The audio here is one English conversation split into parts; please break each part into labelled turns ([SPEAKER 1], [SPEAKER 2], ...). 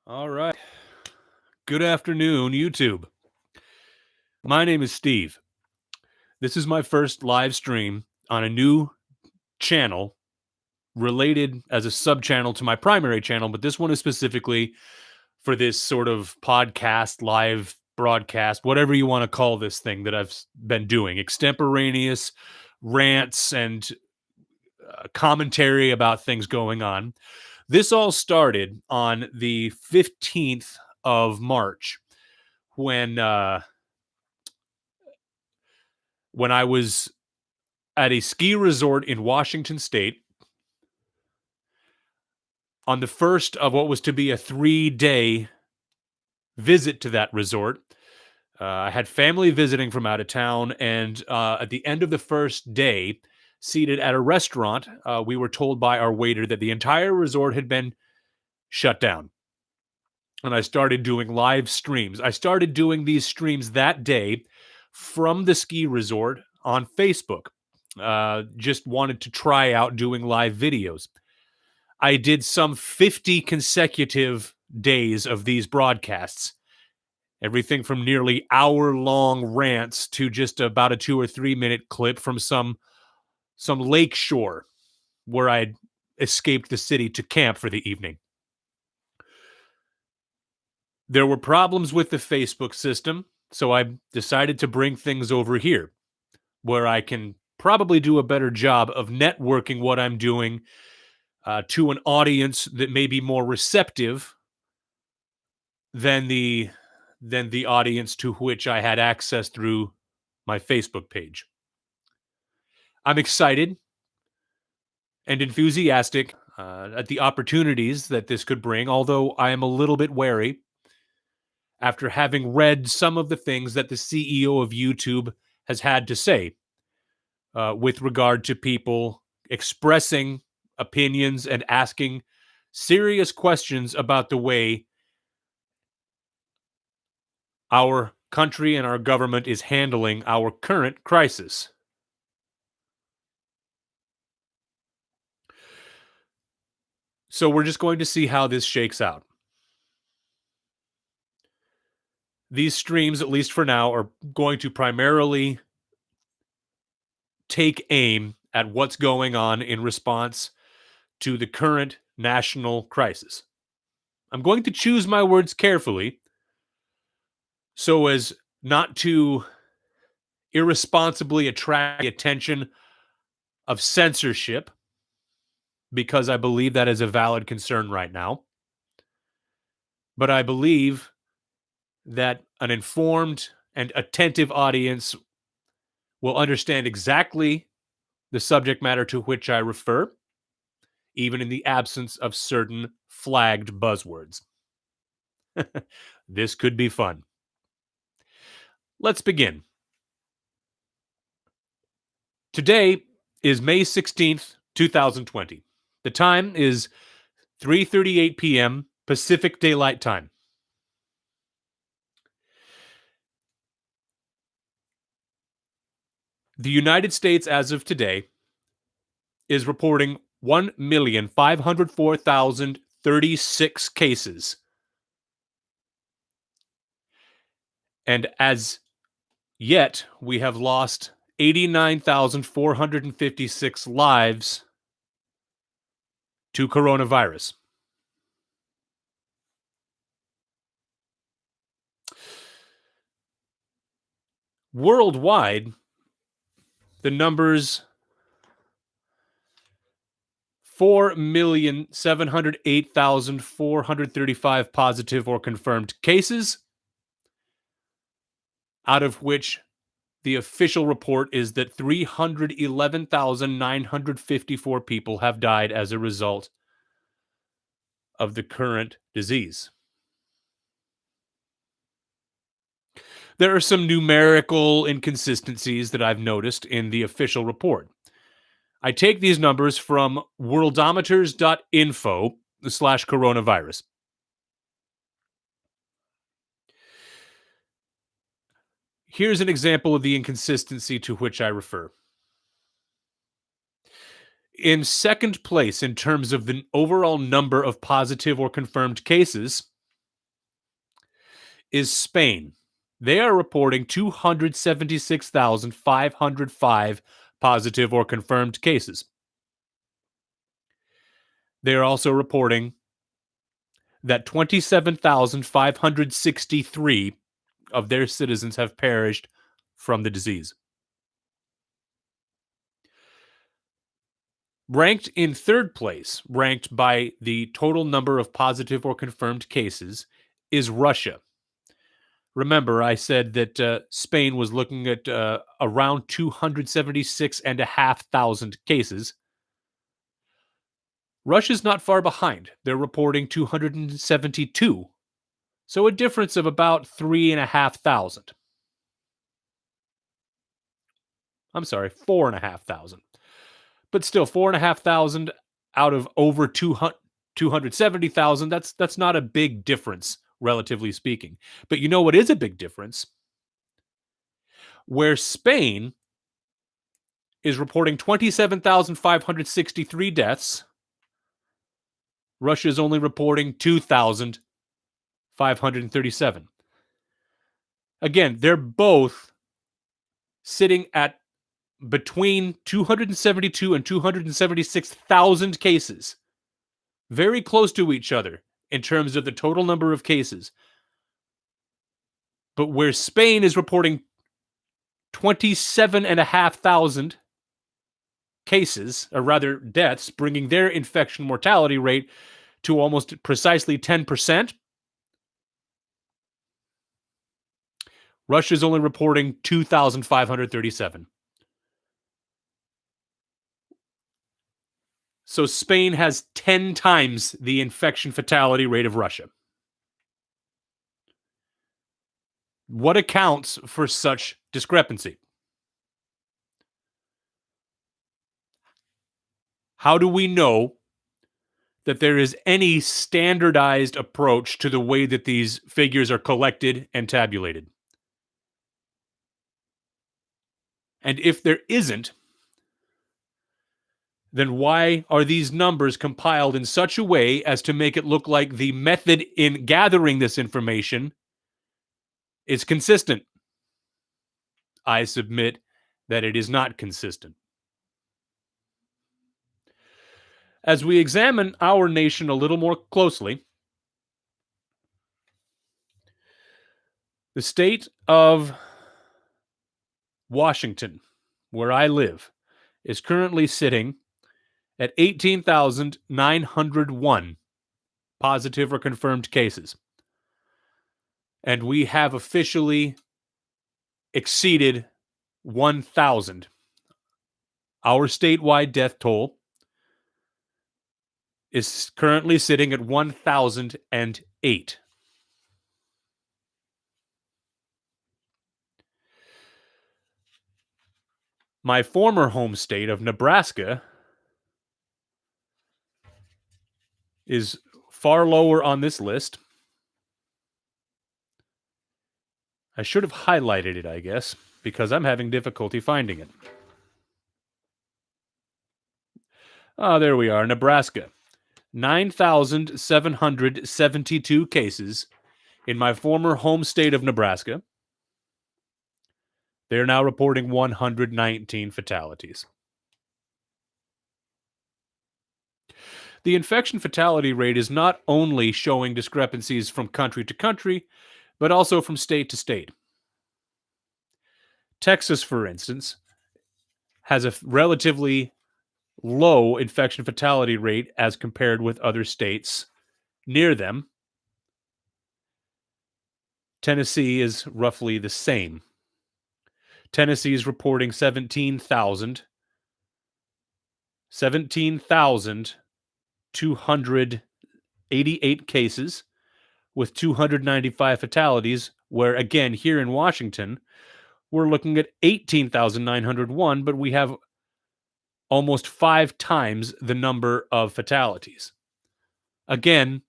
[SPEAKER 1] All right. Good afternoon, YouTube. My name is Steve. This is my first live stream on a new channel related as a sub channel to my primary channel, but this one is specifically for this sort of podcast, live broadcast, whatever you want to call this thing that I've been doing, extemporaneous rants and commentary about things going on. This all started on the 15th of March when I was at a ski resort in Washington State on the first of what was to be a 3-day visit to that resort. I had family visiting from out of town, and at the end of the first day, seated at a restaurant, we were told by our waiter that the entire resort had been shut down. And I started doing live streams. I started doing these streams that day from the ski resort on Facebook. Just wanted to try out doing live videos. I did some 50 consecutive days of these broadcasts. Everything from nearly hour-long rants to just about a 2 or 3 minute clip from some lake shore where I'd escaped the city to camp for the evening. There were problems with the Facebook system, so I decided to bring things over here where I can probably do a better job of networking what I'm doing to an audience that may be more receptive than the audience to which I had access through my Facebook page. I'm excited and enthusiastic at the opportunities that this could bring, although I am a little bit wary after having read some of the things that the CEO of YouTube has had to say with regard to people expressing opinions and asking serious questions about the way our country and our government is handling our current crisis. So we're just going to see how this shakes out. These streams, at least for now, are going to primarily take aim at what's going on in response to the current national crisis. I'm going to choose my words carefully so as not to irresponsibly attract the attention of censorship, because I believe that is a valid concern right now. But I believe that an informed and attentive audience will understand exactly the subject matter to which I refer, even in the absence of certain flagged buzzwords. This could be fun. Let's begin. Today is May 16th, 2020. The time is 3:38 p.m. Pacific Daylight Time. The United States, as of today, is reporting 1,504,036 cases. And as yet, we have lost 89,456 lives to coronavirus. Worldwide, the numbers 4,708,435 positive or confirmed cases, out of which the official report is that 311,954 people have died as a result of the current disease. There are some numerical inconsistencies that I've noticed in the official report. I take these numbers from worldometers.info/coronavirus. Here's an example of the inconsistency to which I refer. In second place in terms of the overall number of positive or confirmed cases is Spain. They are reporting 276,505 positive or confirmed cases. They are also reporting that 27,563 of their citizens have perished from the disease. Ranked in third place, ranked by the total number of positive or confirmed cases, is Russia. Remember, I said that Spain was looking at around 276,500 cases. Russia's not far behind. They're reporting 272. So a difference of about 3,500. I'm sorry, 4,500. But still, 4,500 out of over 270,000. That's not a big difference, relatively speaking. But you know what is a big difference? Where Spain is reporting 27,563 deaths, Russia is only reporting 2,537. Again, they're both sitting at between 272 and 276,000 cases, very close to each other in terms of the total number of cases. But where Spain is reporting 27,500 cases, or rather deaths, bringing their infection mortality rate to almost precisely 10%, Russia is only reporting 2,537. So Spain has 10 times the infection fatality rate of Russia. What accounts for such discrepancy? How do we know that there is any standardized approach to the way that these figures are collected and tabulated? And if there isn't, then why are these numbers compiled in such a way as to make it look like the method in gathering this information is consistent? I submit that it is not consistent. As we examine our nation a little more closely, the state of Washington, where I live, is currently sitting at 18,901 positive or confirmed cases. And we have officially exceeded 1,000. Our statewide death toll is currently sitting at 1,008. My former home state of Nebraska is far lower on this list. I should have highlighted it, I guess, because I'm having difficulty finding it. There we are, Nebraska. 9,772 cases in my former home state of Nebraska. They're now reporting 119 fatalities. The infection fatality rate is not only showing discrepancies from country to country, but also from state to state. Texas, for instance, has a relatively low infection fatality rate as compared with other states near them. Tennessee is roughly the same. Tennessee is reporting 17,288 cases with 295 fatalities, where again, here in Washington, we're looking at 18,901, but we have almost 5 times the number of fatalities. Again,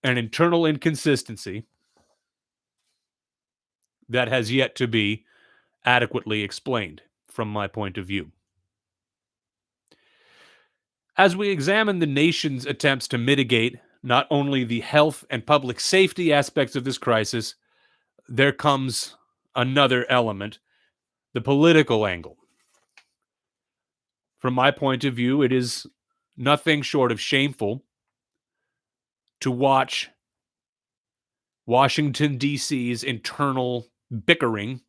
[SPEAKER 1] an internal inconsistency that has yet to be adequately explained from my point of view. As we examine the nation's attempts to mitigate not only the health and public safety aspects of this crisis, there comes another element, the political angle. From my point of view, it is nothing short of shameful to watch Washington, D.C.'s internal bickering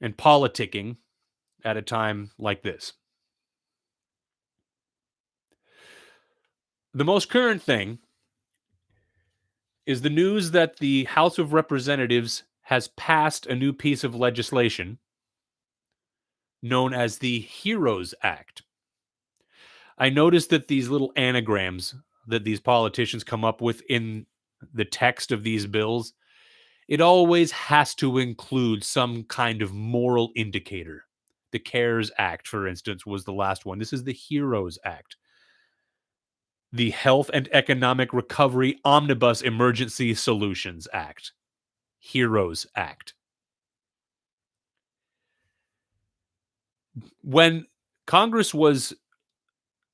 [SPEAKER 1] and politicking at a time like this. The most current thing is the news that the House of Representatives has passed a new piece of legislation known as the HEROES Act. I noticed that these little anagrams that these politicians come up with in the text of these bills, it always has to include some kind of moral indicator. The CARES Act, for instance, was the last one. This is the HEROES Act. The Health and Economic Recovery Omnibus Emergency Solutions Act. HEROES Act. When Congress was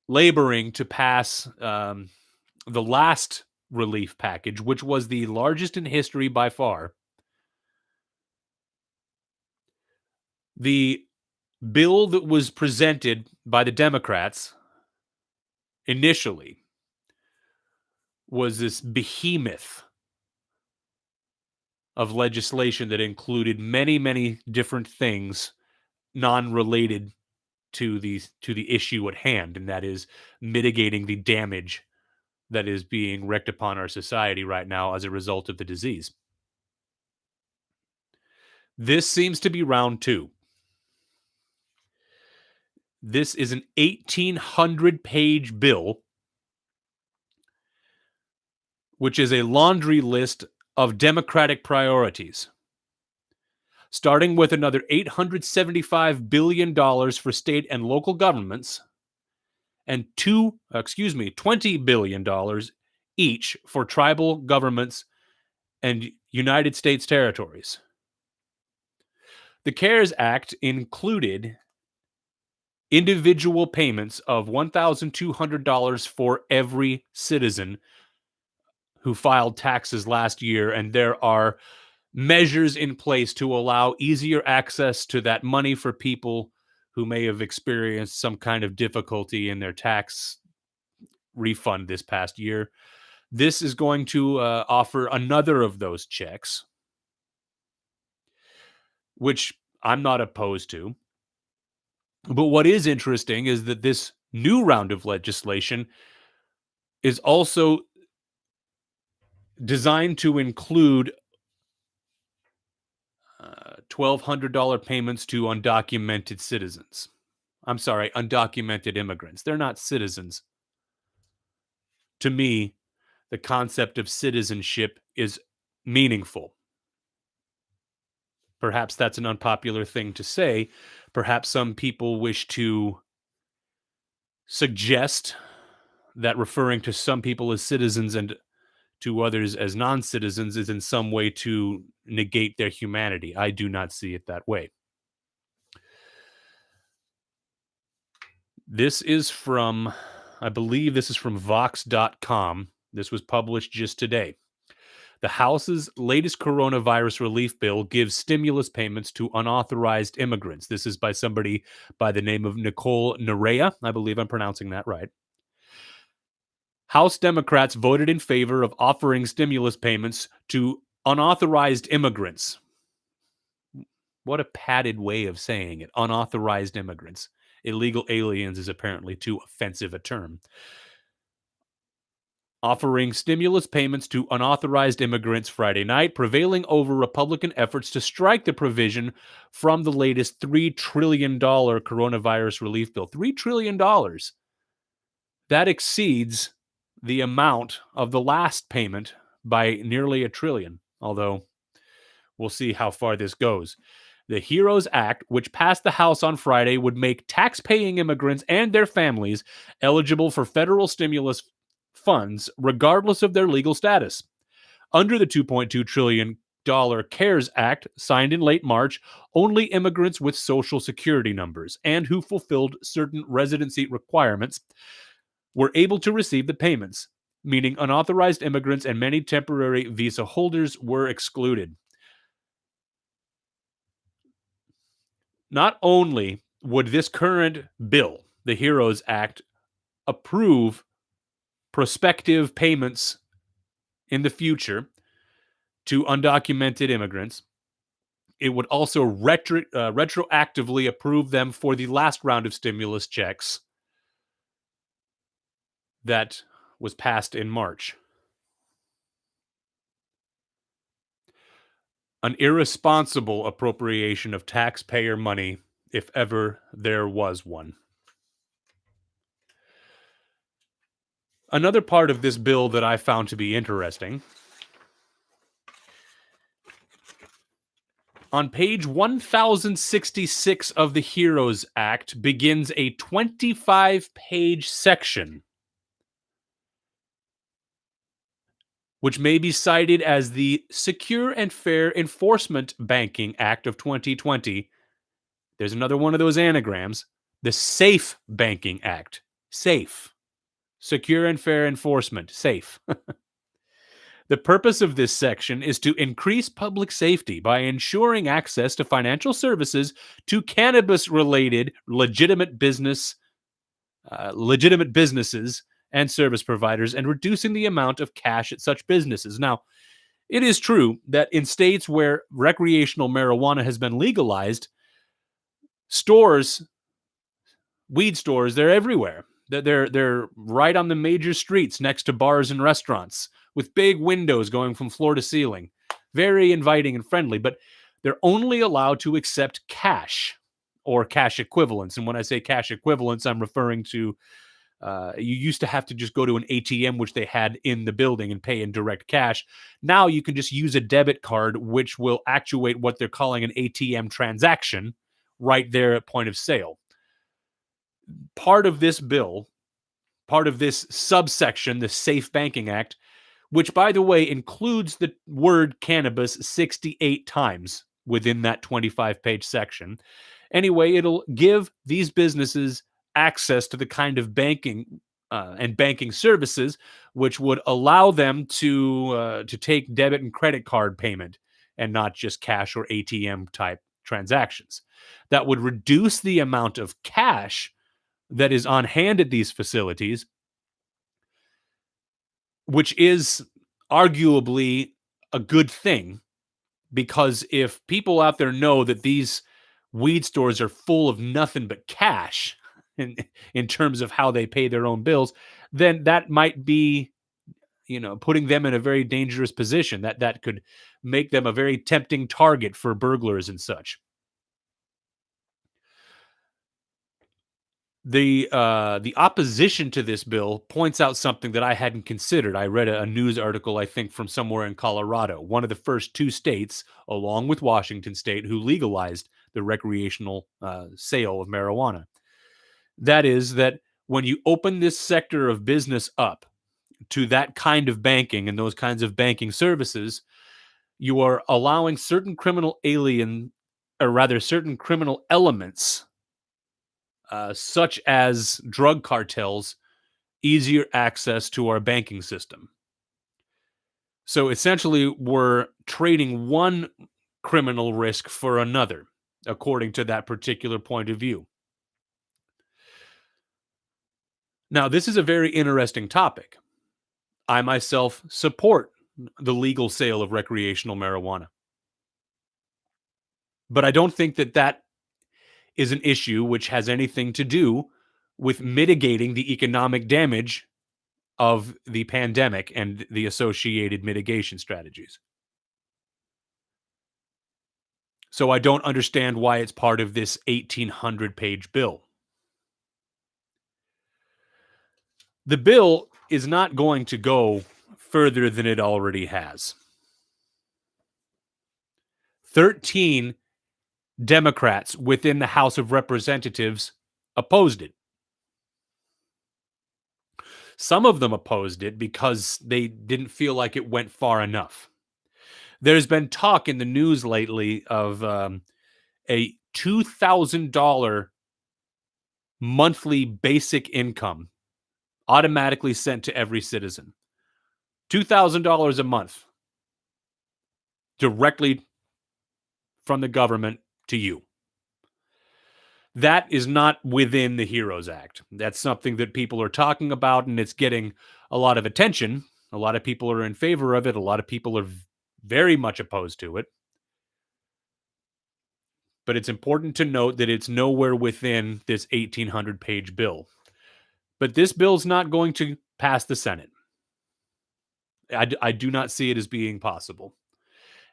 [SPEAKER 1] laboring to pass the last relief package, which was the largest in history by far, the bill that was presented by the Democrats initially was this behemoth of legislation that included many, many different things non-related to the issue at hand, and that is mitigating the damage that is being wreaked upon our society right now as a result of the disease. This seems to be round two. This is an 1,800-page bill, which is a laundry list of Democratic priorities, starting with another $875 billion for state and local governments and $20 billion each for tribal governments and United States territories. The CARES Act included individual payments of $1,200 for every citizen who filed taxes last year, and there are measures in place to allow easier access to that money for people who may have experienced some kind of difficulty in their tax refund this past year. This is going to offer another of those checks, which I'm not opposed to. But what is interesting is that this new round of legislation is also designed to include $1,200 payments to undocumented citizens. I'm sorry, undocumented immigrants. They're not citizens. To me, the concept of citizenship is meaningful. Perhaps that's an unpopular thing to say. Perhaps some people wish to suggest that referring to some people as citizens and to others as non-citizens is in some way to negate their humanity. I do not see it that way. This is from, I believe this is from Vox.com. This was published just today. The House's latest coronavirus relief bill gives stimulus payments to unauthorized immigrants. This is by somebody by the name of Nicole Nerea. I believe I'm pronouncing that right. House Democrats voted in favor of offering stimulus payments to unauthorized immigrants. What a padded way of saying it. Unauthorized immigrants. Illegal aliens is apparently too offensive a term. Offering stimulus payments to unauthorized immigrants Friday night, prevailing over Republican efforts to strike the provision from the latest $3 trillion coronavirus relief bill. $3 trillion. That exceeds the amount of the last payment by nearly $1 trillion, although we'll see how far this goes. The HEROES Act, which passed the House on Friday, would make tax-paying immigrants and their families eligible for federal stimulus funds, regardless of their legal status. Under the $2.2 trillion CARES Act, signed in late March, only immigrants with Social Security numbers and who fulfilled certain residency requirements were able to receive the payments, meaning unauthorized immigrants and many temporary visa holders were excluded. Not only would this current bill, the HEROES Act, approve prospective payments in the future to undocumented immigrants, it would also retroactively approve them for the last round of stimulus checks that was passed in March. An irresponsible appropriation of taxpayer money, if ever there was one. Another part of this bill that I found to be interesting, on page 1066 of the HEROES Act begins a 25-page section which may be cited as the Secure and Fair Enforcement Banking Act of 2020. There's another one of those anagrams, the SAFE Banking Act. SAFE. Secure and Fair Enforcement. SAFE. The purpose of this section is to increase public safety by ensuring access to financial services to cannabis-related legitimate businesses and service providers, and reducing the amount of cash at such businesses. Now, it is true that in states where recreational marijuana has been legalized, stores, weed stores, they're everywhere. They're right on the major streets next to bars and restaurants with big windows going from floor to ceiling. Very inviting and friendly, but they're only allowed to accept cash or cash equivalents. And when I say cash equivalents, I'm referring to you used to have to just go to an ATM, which they had in the building, and pay in direct cash. Now you can just use a debit card, which will actuate what they're calling an ATM transaction right there at point of sale. Part of this bill, part of this subsection, the Safe Banking Act, which, by the way, includes the word cannabis 68 times within that 25-page section. Anyway, it'll give these businesses access to the kind of banking and banking services which would allow them to take debit and credit card payment and not just cash or ATM type transactions. That would reduce the amount of cash that is on hand at these facilities, which is arguably a good thing, because if people out there know that these weed stores are full of nothing but cash in terms of how they pay their own bills, then that might be, putting them in a very dangerous position. That could make them a very tempting target for burglars and such. The opposition to this bill points out something that I hadn't considered. I read a news article, I think, from somewhere in Colorado, one of the first two states, along with Washington State, who legalized the recreational sale of marijuana. That is that when you open this sector of business up to that kind of banking and those kinds of banking services, you are allowing certain criminal certain criminal elements, such as drug cartels, easier access to our banking system. So essentially, we're trading one criminal risk for another, according to that particular point of view. Now, this is a very interesting topic. I myself support the legal sale of recreational marijuana. But I don't think that is an issue which has anything to do with mitigating the economic damage of the pandemic and the associated mitigation strategies. So I don't understand why it's part of this 1,800-page bill. The bill is not going to go further than it already has. 13 Democrats within the House of Representatives opposed it. Some of them opposed it because they didn't feel like it went far enough. There's been talk in the news lately of a $2,000 monthly basic income automatically sent to every citizen. $2,000 a month directly from the government to you. That is not within the HEROES Act. That's something that people are talking about, and it's getting a lot of attention. A lot of people are in favor of it. A lot of people are very much opposed to it. But it's important to note that it's nowhere within this 1,800-page bill. But this bill's not going to pass the Senate. I do not see it as being possible.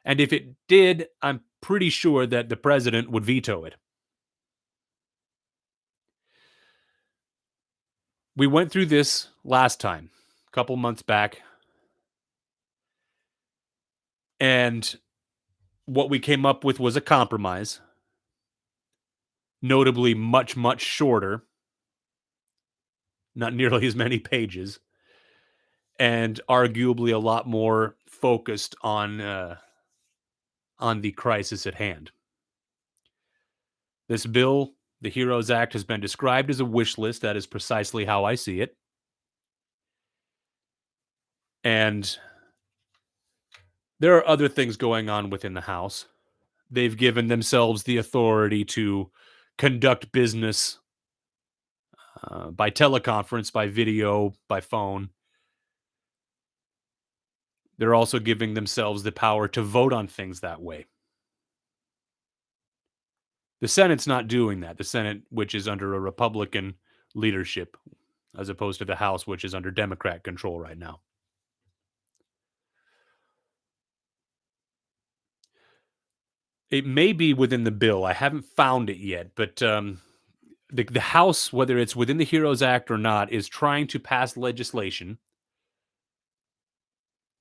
[SPEAKER 1] And if it did, I'm pretty sure that the president would veto it. We went through this last time, a couple months back, and what we came up with was a compromise, notably much, much shorter, not nearly as many pages, and arguably a lot more focused on the crisis at hand. This bill, the HEROES Act, has been described as a wish list. That is precisely how I see it. And there are other things going on within the House. They've given themselves the authority to conduct business by teleconference, by video, by phone. They're also giving themselves the power to vote on things that way. The Senate's not doing that. The Senate, which is under a Republican leadership, as opposed to the House, which is under Democrat control right now. It may be within the bill. I haven't found it yet, but the House, whether it's within the HEROES Act or not, is trying to pass legislation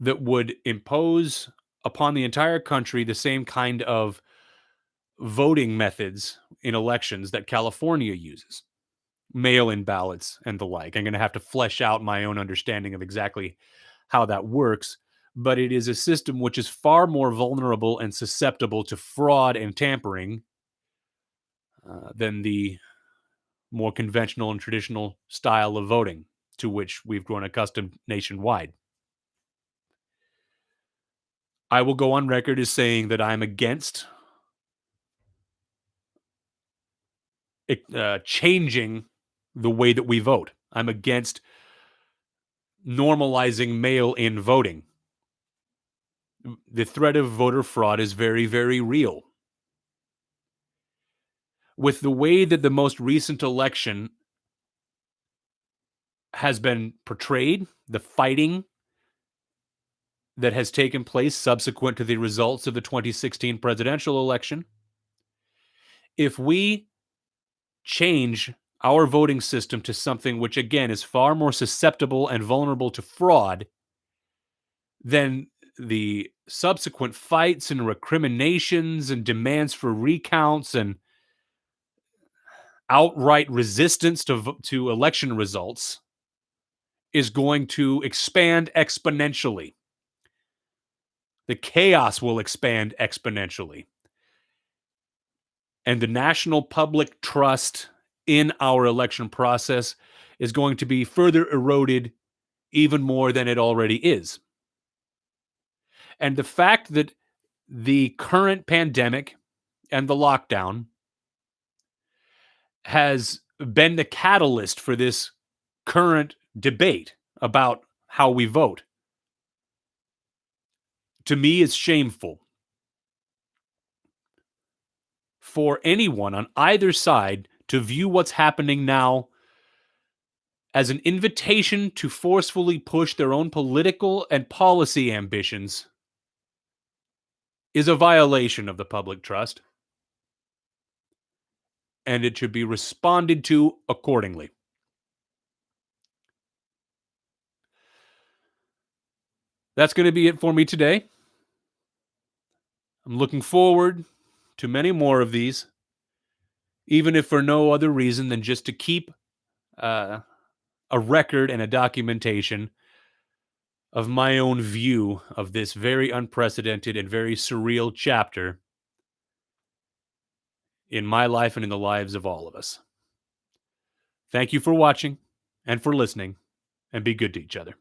[SPEAKER 1] that would impose upon the entire country the same kind of voting methods in elections that California uses, mail-in ballots and the like. I'm going to have to flesh out my own understanding of exactly how that works, but it is a system which is far more vulnerable and susceptible to fraud and tampering than the more conventional and traditional style of voting to which we've grown accustomed nationwide. I will go on record as saying that I'm against changing the way that we vote. I'm against normalizing mail-in voting. The threat of voter fraud is very, very real. With the way that the most recent election has been portrayed, the fighting that has taken place subsequent to the results of the 2016 presidential election, if we change our voting system to something which, again, is far more susceptible and vulnerable to fraud, then the subsequent fights and recriminations and demands for recounts and outright resistance to election results is going to expand exponentially. The chaos will expand exponentially. And the national public trust in our election process is going to be further eroded even more than it already is. And the fact that the current pandemic and the lockdown has been the catalyst for this current debate about how we vote, to me, is shameful. For anyone on either side to view what's happening now as an invitation to forcefully push their own political and policy ambitions is a violation of the public trust, and it should be responded to accordingly. That's going to be it for me today. I'm looking forward to many more of these, even if for no other reason than just to keep a record and a documentation of my own view of this very unprecedented and very surreal chapter in my life and in the lives of all of us. Thank you for watching and for listening, and be good to each other.